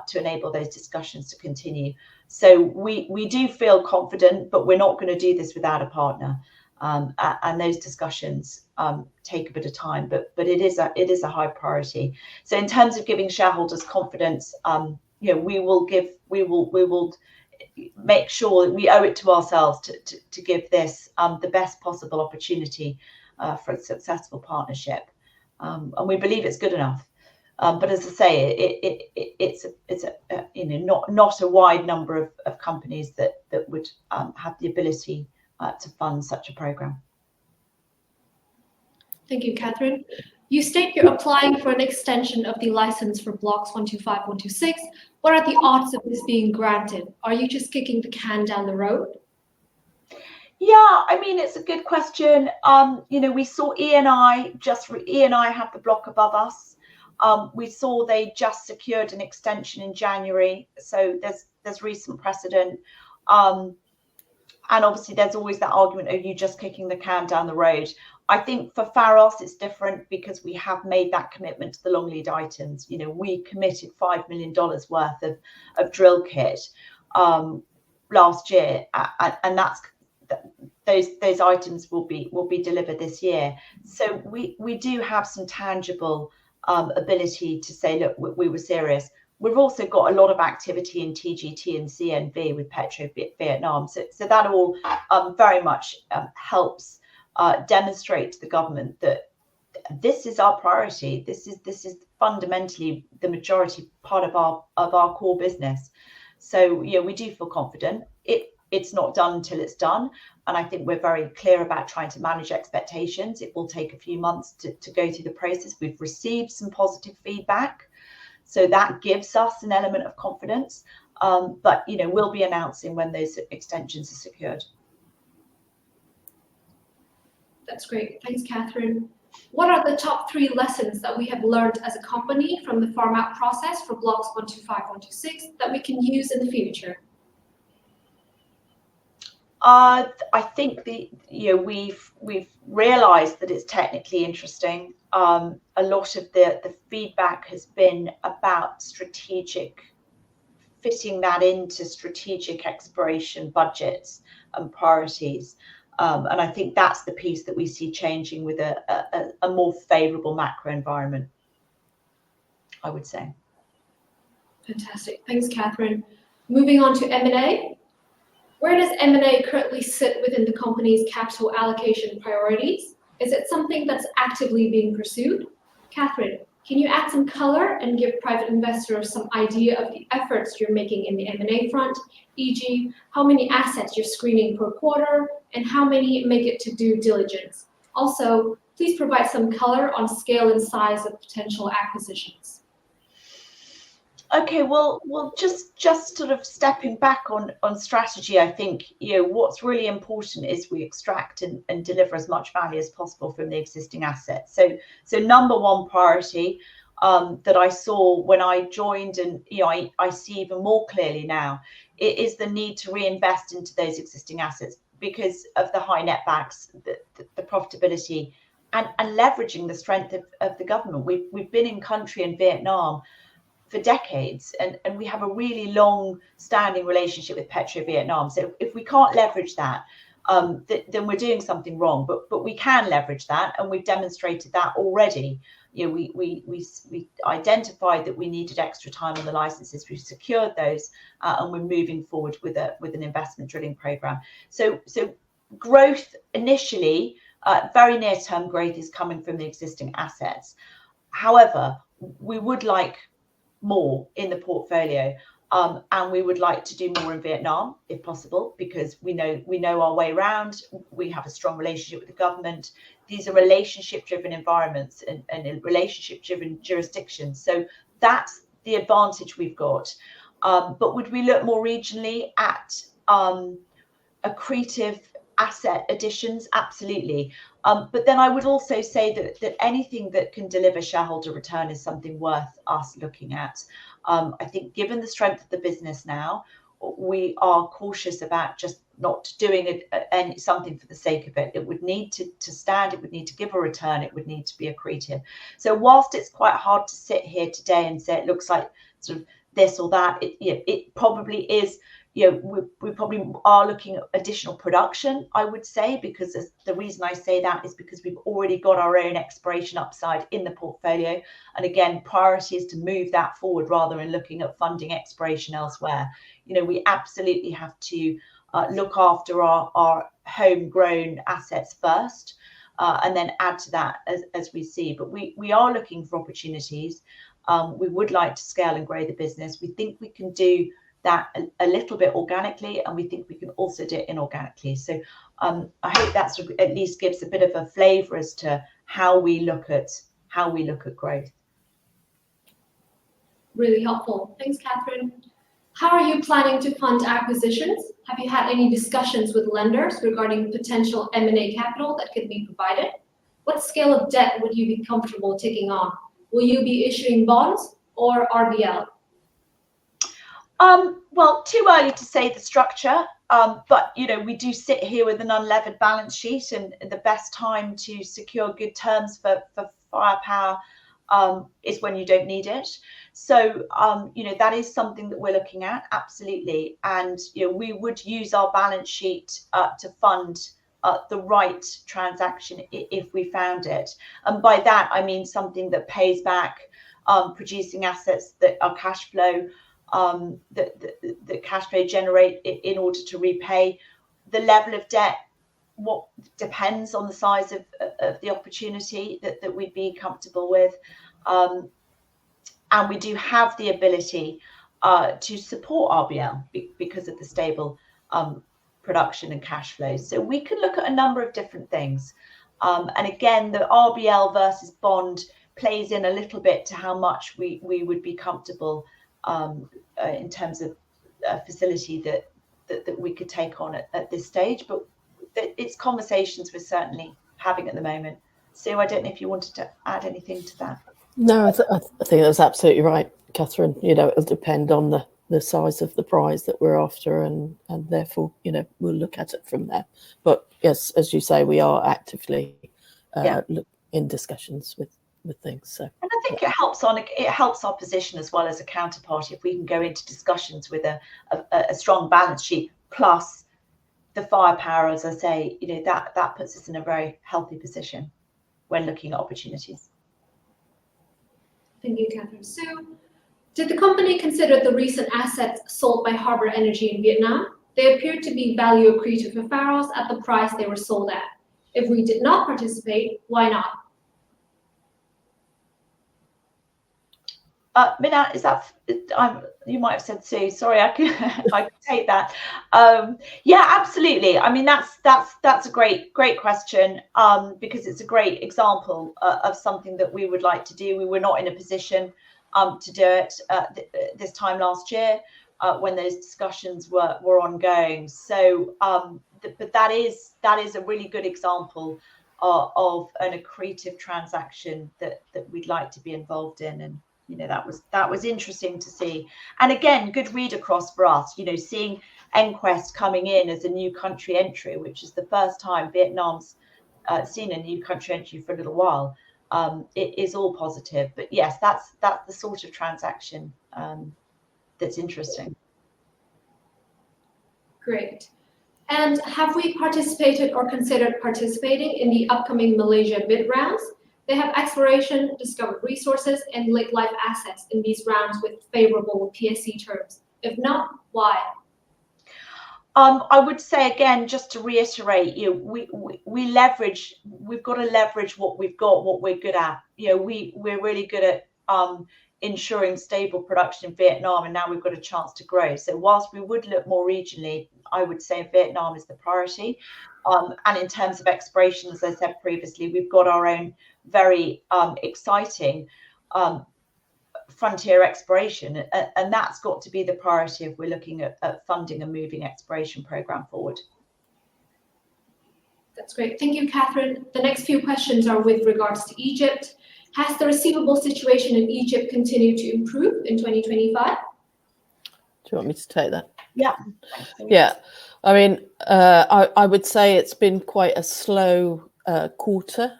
to enable those discussions to continue. So we do feel confident, but we're not going to do this without a partner. And those discussions take a bit of time, but it is a high priority. So in terms of giving shareholders confidence, you know, we will make sure that we owe it to ourselves to give this the best possible opportunity for a successful partnership, and we believe it's good enough. But as I say, it's you know, not a wide number of companies that would have the ability to fund such a program. Thank you, Catherine. You state you're applying for an extension of the license for blocks 125, 126. What are the odds of this being granted? Are you just kicking the can down the road? Yeah, I mean, it's a good question. You know, we saw ENI have the block above us. We saw they just secured an extension in January, so there's recent precedent. And obviously there's always that argument, are you just kicking the can down the road? I think for PHAROS it's different because we have made that commitment to the long lead items. You know, we committed $5 million worth of drill kit last year, and that's those items will be delivered this year. So we do have some tangible ability to say, look, we were serious. We've also got a lot of activity in TGT and CNV with PetroVietnam. So that all very much helps demonstrate to the government that this is our priority. This is fundamentally the majority part of our core business. So yeah, we do feel confident. It's not done until it's done. And I think we're very clear about trying to manage expectations. It will take a few months to go through the process. We've received some positive feedback, so that gives us an element of confidence. But you know, we'll be announcing when those extensions are secured. That's great. Thanks, Catherine. What are the top 3 lessons that we have learned as a company from the farm out process for blocks 125, 126 that we can use in the future? I think we've realised that it's technically interesting. A lot of the feedback has been about fitting that into strategic exploration budgets and priorities. And I think that's the piece that we see changing with a more favourable macro environment, I would say. Fantastic. Thanks, Catherine. Moving on to M&A. Where does M&A currently sit within the company's capital allocation priorities? Is it something that's actively being pursued? Catherine, can you add some color and give private investors some idea of the efforts you're making in the M&A front, e.g., how many assets you're screening per quarter and how many make it to due diligence? Also, please provide some color on scale and size of potential acquisitions. Okay, well, just sort of stepping back on strategy, I think, you know, what's really important is we extract and deliver as much value as possible from the existing assets. So number one priority that I saw when I joined, and you know, I see even more clearly now, it is the need to reinvest into those existing assets because of the high netbacks, the profitability, and leveraging the strength of the government. We've been in country in Vietnam for decades, and we have a really long-standing relationship with PetroVietnam. So if we can't leverage that, then we're doing something wrong. But we can leverage that, and we've demonstrated that already. You know, we identified that we needed extra time on the licenses. We've secured those, and we're moving forward with an investment drilling program. So growth initially, very near-term growth is coming from the existing assets. However, we would like more in the portfolio, and we would like to do more in Vietnam if possible, because we know our way around. We have a strong relationship with the government. These are relationship-driven environments and relationship-driven jurisdictions. So that's the advantage we've got. But would we look more regionally at accretive asset additions? Absolutely. But then I would also say that anything that can deliver shareholder return is something worth us looking at. I think given the strength of the business now, we are cautious about just not doing something for the sake of it. It would need to stand, it would need to give a return, it would need to be accretive. So whilst it's quite hard to sit here today and say it looks like sort of this or that. It probably is. We probably are looking at additional production, I would say, because the reason I say that is because we've already got our own exploration upside in the portfolio. And again, priority is to move that forward rather than looking at funding exploration elsewhere. We absolutely have to look after our homegrown assets first, and then add to that as we see. But we are looking for opportunities. We would like to scale and grow the business. We think we can do that a little bit organically, and we think we can also do it inorganically. So I hope that's at least gives a bit of a flavour as to how we look at growth. Really helpful. Thanks, Catherine. How are you planning to fund acquisitions? Have you had any discussions with lenders regarding potential M&A capital that could be provided? What scale of debt would you be comfortable taking on? Will you be issuing bonds or RBL? Well, too early to say the structure, but we do sit here with an unlevered balance sheet, and the best time to secure good terms for firepower is when you don't need it. So that is something that we're looking at, absolutely. And we would use our balance sheet to fund the right transaction if we found it. And by that I mean something that pays back producing assets that are cash flow, that cash flow generate in order to repay. The level of debt what depends on the size of the opportunity that we'd be comfortable with, and we do have the ability to support RBL because of the stable production and cash flows. So we could look at a number of different things, and again, the RBL versus bond plays in a little bit to how much we would be comfortable in terms of a facility that we could take on at this stage. But it's conversations we're certainly having at the moment. Sue, I don't know if you wanted to add anything to that. No, I think that's absolutely right, Catherine. It'll depend on the size of the prize that we're after, and therefore, we'll look at it from there. But yes, as you say, we are actively in discussions with things. So, and I think it helps our position as well as a counterparty if we can go into discussions with a strong balance sheet plus the firepower. As I say, that puts us in a very healthy position when looking at opportunities. Thank you, Catherine. Sue, did the company consider the recent assets sold by Harbour Energy in Vietnam? They appeared to be value accretive for PHAROS at the price they were sold at. If we did not participate, why not? Minna, is that you might have said Sue? Sorry, I can take that. Yeah, absolutely. I mean, that's a great question, because it's a great example of something that we would like to do. We were not in a position to do it this time last year when those discussions were ongoing. So, but that is a really good example of an accretive transaction that we'd like to be involved in. And that was interesting to see, and again, good read across for us. Seeing EnQuest coming in as a new country entry, which is the first time Vietnam's seen a new country entry for a little while. It is all positive, but yes, that's the sort of transaction that's interesting. Great. And have we participated or considered participating in the upcoming Malaysia bid rounds? They have exploration, discovered resources, and late life assets in these rounds with favorable PSC terms. If not, why? I would say again, just to reiterate, we've got to leverage what we've got, what we're good at. We're really good at ensuring stable production in Vietnam, and now we've got a chance to grow. So whilst we would look more regionally, I would say Vietnam is the priority. And in terms of exploration, as I said previously, we've got our own very exciting frontier exploration, and that's got to be the priority if we're looking at funding a moving exploration program forward. That's great. Thank you, Catherine. The next few questions are with regards to Egypt. Has the receivable situation in Egypt continued to improve in 2025? Do you want me to take that? Yeah. Yeah. I mean, I would say it's been quite a slow quarter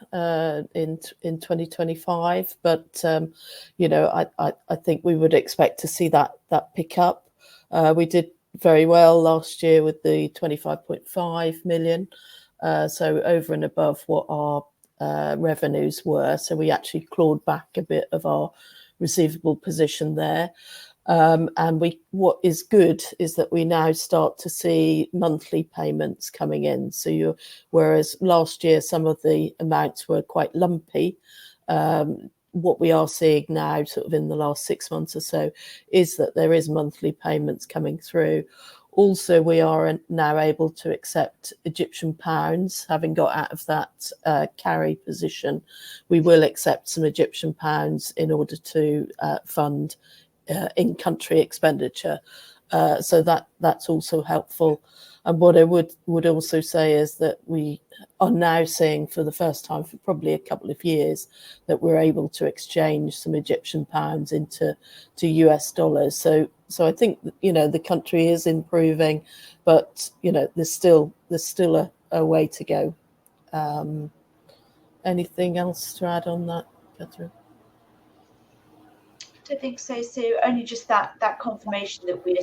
in 2025, but I think we would expect to see that pick up. We did very well last year with the 25.5 million, so over and above what our revenues were. So we actually clawed back a bit of our receivable position there. And what is good is that we now start to see monthly payments coming in. So whereas last year some of the amounts were quite lumpy, what we are seeing now, sort of in the last 6 months or so, is that there is monthly payments coming through. Also, we are now able to accept Egyptian pounds, having got out of that carry position. We will accept some Egyptian pounds in order to fund in-country expenditure. So that's also helpful. And what I would also say is that we are now seeing for the first time for probably a couple of years that we're able to exchange some Egyptian pounds into US dollars. So I think the country is improving, but there's still a way to go. Anything else to add on that, Catherine? I don't think so, Sue. Only just that confirmation that we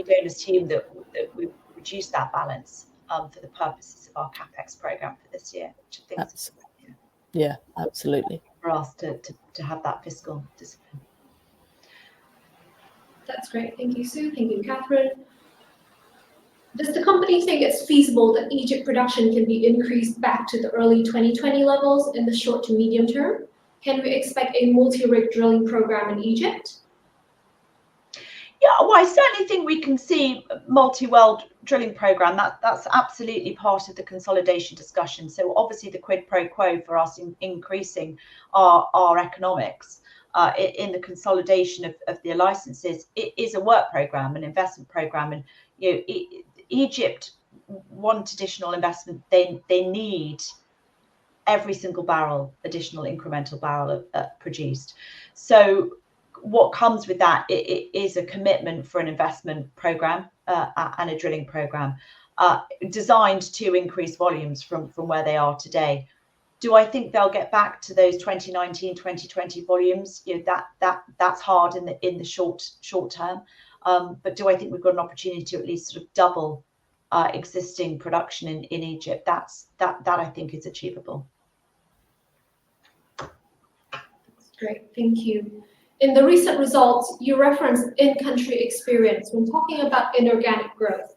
don't assume that we reduce that balance for the purposes of our CapEx program for this year, which I think is, yeah, absolutely, for us to have that fiscal discipline. That's great. Thank you, Sue. Thank you, Catherine. Does the company think it's feasible that Egypt production can be increased back to the early 2020 levels in the short to medium term? Can we expect a multi-rig drilling program in Egypt? Yeah, well, I certainly think we can see multi-well drilling program. That's absolutely part of the consolidation discussion. So obviously the quid pro quo for us in increasing our economics in the consolidation of the licenses, it is a work program, an investment program, and Egypt want additional investment. They need every single barrel, additional incremental barrel produced. So what comes with that is a commitment for an investment program and a drilling program designed to increase volumes from where they are today. Do I think they'll get back to those 2019, 2020 volumes? That's hard in the short term. But do I think we've got an opportunity to at least sort of double existing production in Egypt? That I think is achievable. Great, thank you. In the recent results, you referenced in-country experience when talking about inorganic growth.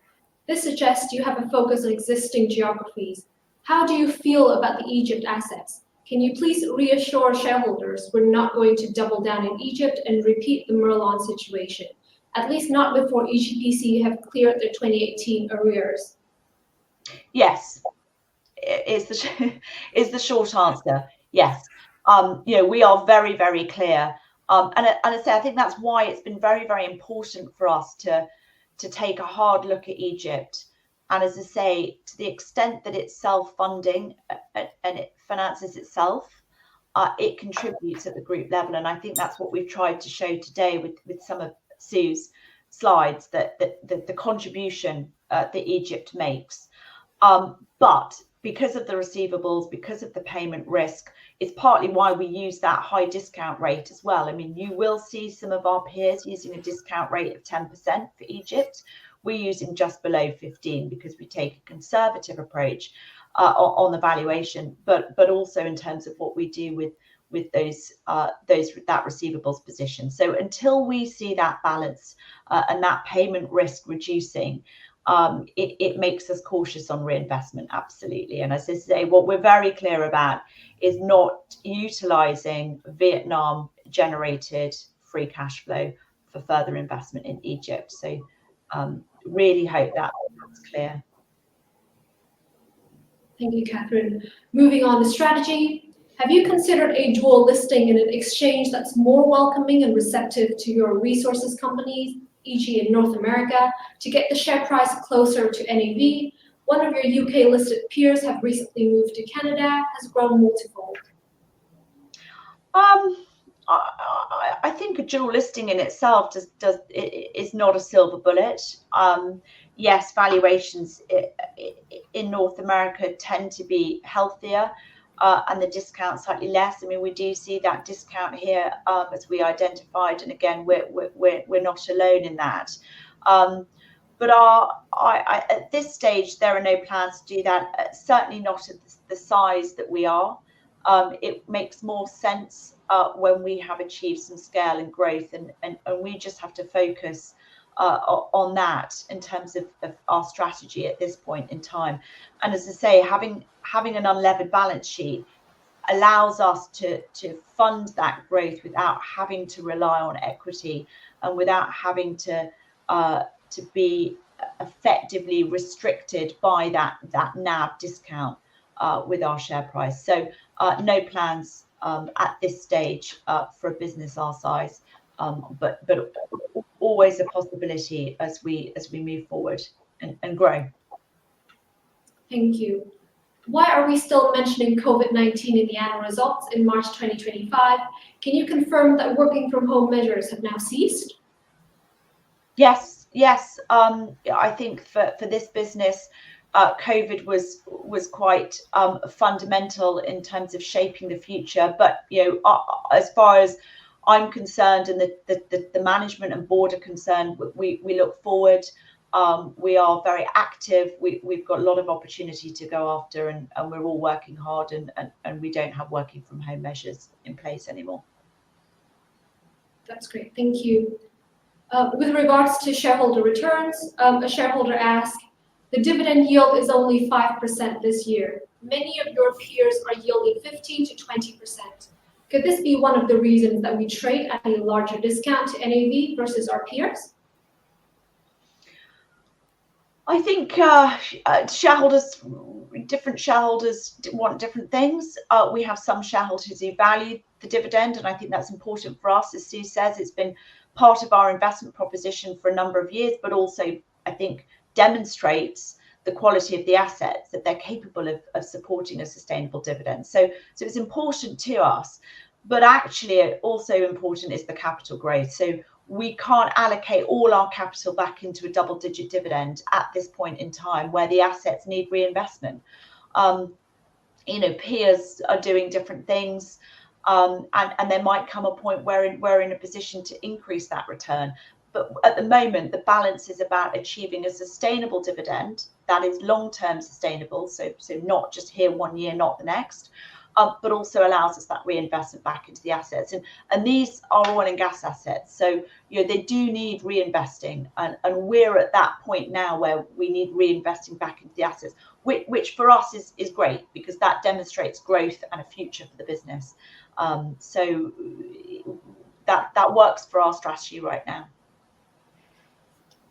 This suggests you have a focus on existing geographies. How do you feel about the Egypt assets? Can you please reassure shareholders we're not going to double down in Egypt and repeat the Merlon situation, at least not before EGPC have cleared their 2018 arrears? Yes, is the short answer. Yes. We are very, very clear. And I say, I think that's why it's been very, very important for us to take a hard look at Egypt. And as I say, to the extent that it's self-funding and it finances itself, it contributes at the group level. And I think that's what we've tried to show today with some of Sue's slides, that the contribution that Egypt makes. But because of the receivables, because of the payment risk, it's partly why we use that high discount rate as well. I mean, you will see some of our peers using a discount rate of 10% for Egypt. We're using just below 15 because we take a conservative approach on the valuation, but also in terms of what we do with that receivables position. So until we see that balance and that payment risk reducing, it makes us cautious on reinvestment, absolutely. And as I say, what we're very clear about is not utilising Vietnam generated free cash flow for further investment in Egypt. So really hope that's clear. Thank you, Catherine. Moving on to strategy. Have you considered a dual listing in an exchange that's more welcoming and receptive to your resources companies, e.g. in North America, to get the share price closer to NAV? One of your UK listed peers have recently moved to Canada, has grown multifold. I think a dual listing in itself is not a silver bullet. yes, valuations in North America tend to be healthier, and the discount slightly less. I mean, we do see that discount here, as we identified, and again, we're not alone in that. But at this stage, there are no plans to do that. Certainly not at the size that we are. It makes more sense when we have achieved some scale and growth, and we just have to focus on that in terms of our strategy at this point in time. And as I say, having an unlevered balance sheet allows us to fund that growth without having to rely on equity and without having to be effectively restricted by that NAV discount with our share price. So no plans at this stage for a business our size, but always a possibility as we move forward and grow. Thank you. Why are we still mentioning COVID-19 in the annual results in March 2025? Can you confirm that working from home measures have now ceased? Yes. I think for this business, COVID was quite fundamental in terms of shaping the future. But as far as I'm concerned, and the management and board are concerned, we look forward. We are very active. We've got a lot of opportunity to go after, and we're all working hard, and we don't have working from home measures in place anymore. That's great. Thank you. With regards to shareholder returns, a shareholder asked, the dividend yield is only 5% this year. Many of your peers are yielding 15 to 20%. Could this be one of the reasons that we trade at a larger discount to NAV versus our peers? I think different shareholders want different things. We have some shareholders who value the dividend, and I think that's important for us. As Sue says, it's been part of our investment proposition for a number of years, but also I think demonstrates the quality of the assets, that they're capable of supporting a sustainable dividend. So it's important to us, but actually also important is the capital growth. So we can't allocate all our capital back into a double-digit dividend at this point in time where the assets need reinvestment. Peers are doing different things, and there might come a point where we're in a position to increase that return. But at the moment, the balance is about achieving a sustainable dividend that is long-term sustainable, so not just here 1 year, not the next, but also allows us that reinvestment back into the assets. And these are oil and gas assets, so they do need reinvesting, and we're at that point now where we need reinvesting back into the assets, which for us is great, because that demonstrates growth and a future for the business. So that works for our strategy right now.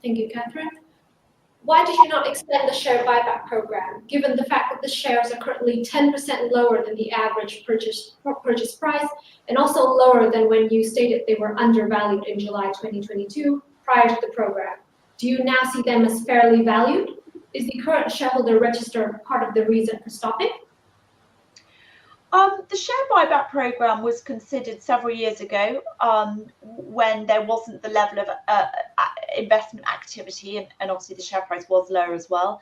Thank you, Catherine. Why did you not extend the share buyback program, given the fact that the shares are currently 10% lower than the average purchase price, and also lower than when you stated they were undervalued in July 2022 prior to the program? Do you now see them as fairly valued? Is the current shareholder register part of the reason for stopping? The share buyback program was considered several years ago when there wasn't the level of investment activity, and obviously the share price was lower as well.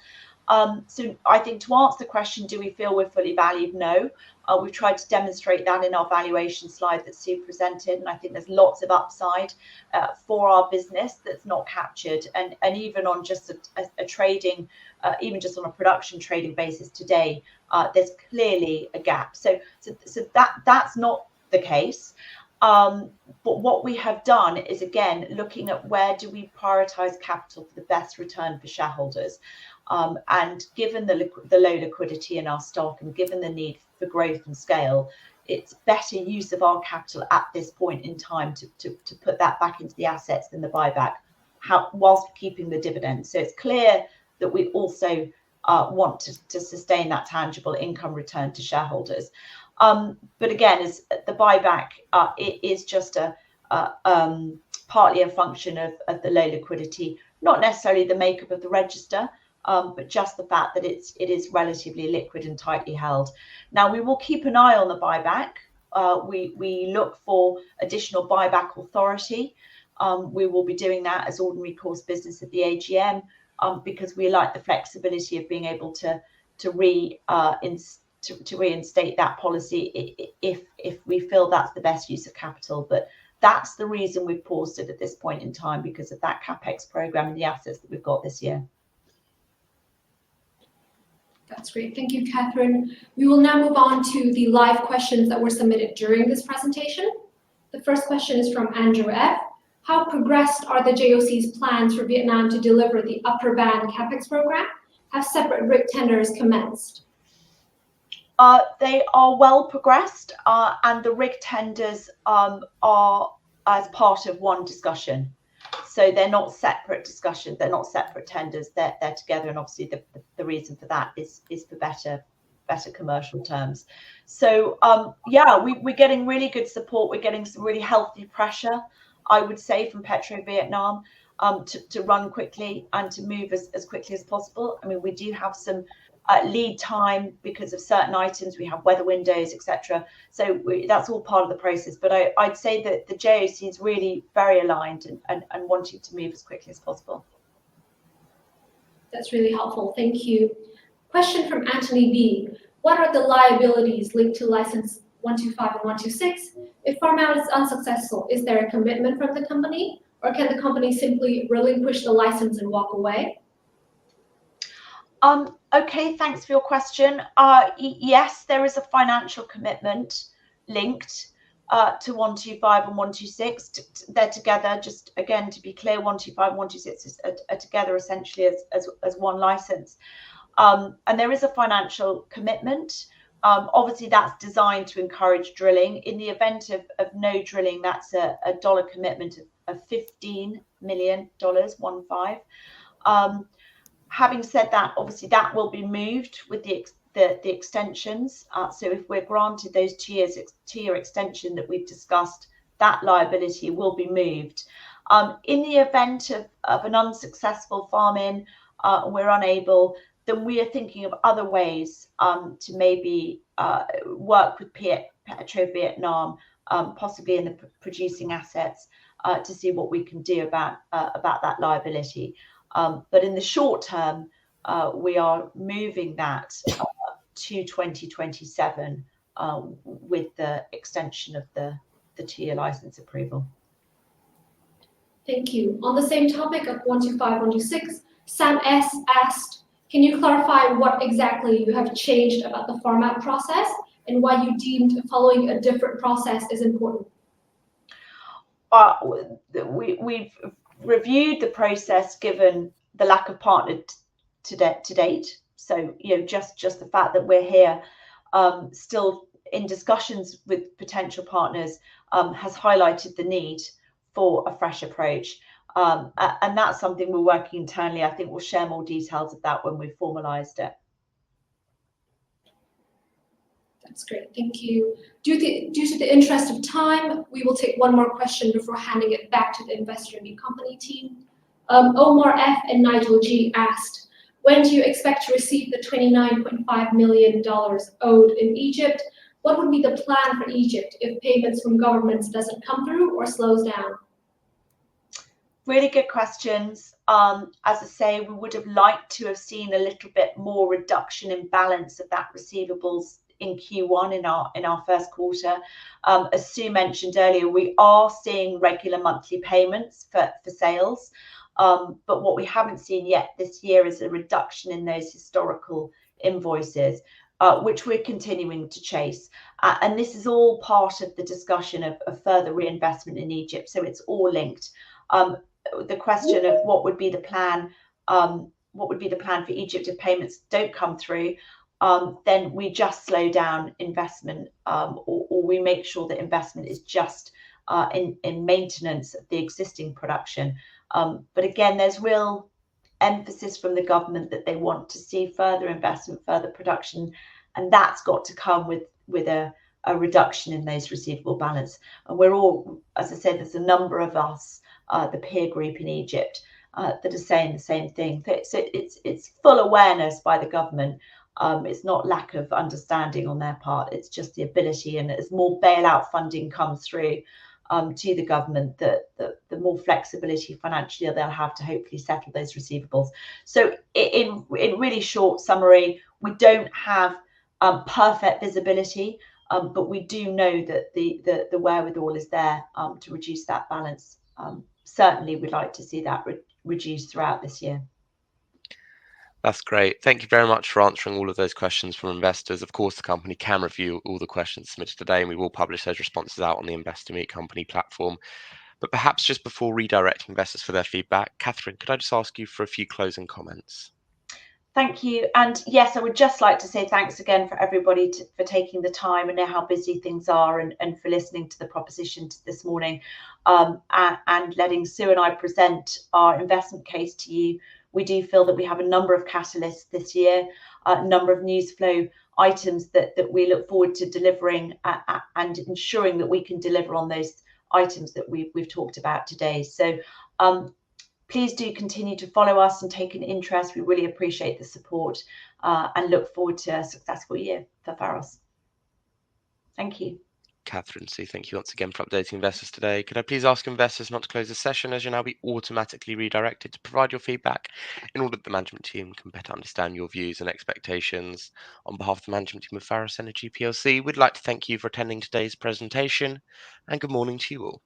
So I think to answer the question, do we feel we're fully valued? No. We've tried to demonstrate that in our valuation slide that Sue presented, and I think there's lots of upside for our business that's not captured, and even on just a trading, even just on a production trading basis today, there's clearly a gap. So that's not the case. But what we have done is, again, looking at where do we prioritize capital for the best return for shareholders. And given the low liquidity in our stock, and given the need for growth and scale, it's better use of our capital at this point in time to put that back into the assets than the buyback, whilst keeping the dividend. So it's clear that we also want to sustain that tangible income return to shareholders. But again, as the buyback, it is just partly a function of the low liquidity, not necessarily the makeup of the register, but just the fact that it is relatively liquid and tightly held. Now, we will keep an eye on the buyback. We look for additional buyback authority. We will be doing that as ordinary course business at the AGM. because we like the flexibility of being able to reinstate that policy if we feel that's the best use of capital. But that's the reason we've paused it at this point in time, because of that CapEx program and the assets that we've got this year. That's great. Thank you, Catherine. We will now move on to the live questions that were submitted during this presentation. The first question is from Andrew F. How progressed are the JOC's plans for Vietnam to deliver the upper band CapEx program? Have separate rig tenders commenced? They are well progressed, and the rig tenders are as part of one discussion. So they're not separate discussions, they're not separate tenders, they're together, and obviously the reason for that is for better commercial terms. So yeah, we're getting really good support, we're getting some really healthy pressure, I would say, from Petro Vietnam to run quickly and to move as quickly as possible. I mean, we do have some lead time because of certain items, we have weather windows, etc. So that's all part of the process. But I'd say that the JOC is really very aligned and wanting to move as quickly as possible. That's really helpful. Thank you. Question from Anthony B. What are the liabilities linked to license 125 and 126? If farm out is unsuccessful, is there a commitment from the company, or can the company simply relinquish the license and walk away? Okay, thanks for your question. Yes, there is a financial commitment linked to 125 and 126. They're together, just again to be clear, 125 and 126 are together essentially as one license. And there is a financial commitment. Obviously, that's designed to encourage drilling. In the event of no drilling, that's a dollar commitment of $15 million, 15. Having said that, obviously that will be moved with the extensions. So if we're granted those 2-year extension that we've discussed, that liability will be moved. In the event of an unsuccessful farm-in, we're unable, then we are thinking of other ways to maybe work with Petro Vietnam, possibly in the producing assets, to see what we can do about that liability. But in the short term, we are moving that to 2027 with the extension of the 2-year license approval. Thank you. On the same topic of 125, 126, Sam S. asked, can you clarify what exactly you have changed about the farm-out process and why you deemed following a different process is important? We've reviewed the process given the lack of partner to date. So, just the fact that we're here still in discussions with potential partners has highlighted the need for a fresh approach. And that's something we're working internally. I think we'll share more details of that when we've formalised it. That's great, thank you. Due to the interest of time, we will take one more question before handing it back to the investor and new company team. Omar F. and Nigel G. asked, when do you expect to receive the $29.5 million owed in Egypt? What would be the plan for Egypt if payments from governments doesn't come through or slows down? Really good questions. As I say, we would have liked to have seen a little bit more reduction in balance of that receivables in Q1 in our first quarter. As Sue mentioned earlier, we are seeing regular monthly payments for sales, but what we haven't seen yet this year is a reduction in those historical invoices, which we're continuing to chase. And this is all part of the discussion of further reinvestment in Egypt, so it's all linked. The question of what would be the plan for Egypt if payments don't come through, then we just slow down investment, or we make sure that investment is just in maintenance of the existing production. But again, there's real emphasis from the government that they want to see further investment, further production, and that's got to come with a reduction in those receivable balance. And we're all, as I said, there's a number of us, the peer group in Egypt, that are saying the same thing. So it's full awareness by the government. It's not lack of understanding on their part. It's just the ability, and as more bailout funding comes through, to the government, the more flexibility financially they'll have to hopefully settle those receivables. So in really short summary, we don't have perfect visibility, but we do know that the wherewithal is there to reduce that balance. Certainly, we'd like to see that reduced throughout this year. That's great. Thank you very much for answering all of those questions from investors. Of course, the company can review all the questions submitted today, and we will publish those responses out on the Investor Meet Company platform. But perhaps just before redirecting investors for their feedback, Catherine, could I just ask you for a few closing comments? Thank you. And yes, I would just like to say thanks again for everybody for taking the time. I know how busy things are, and for listening to the proposition this morning, and letting Sue and I present our investment case to you. We do feel that we have a number of catalysts this year, a number of news flow items that we look forward to delivering and ensuring that we can deliver on those items that we've talked about today. So please do continue to follow us and take an interest. We really appreciate the support, and look forward to a successful year for PHAROS. Thank you. Catherine, Sue, thank you once again for updating investors today. Could I please ask investors not to close the session, as you'll now be automatically redirected to provide your feedback in order that the management team can better understand your views and expectations. On behalf of the management team of PHAROS Energy PLC, we'd like to thank you for attending today's presentation, and good morning to you all.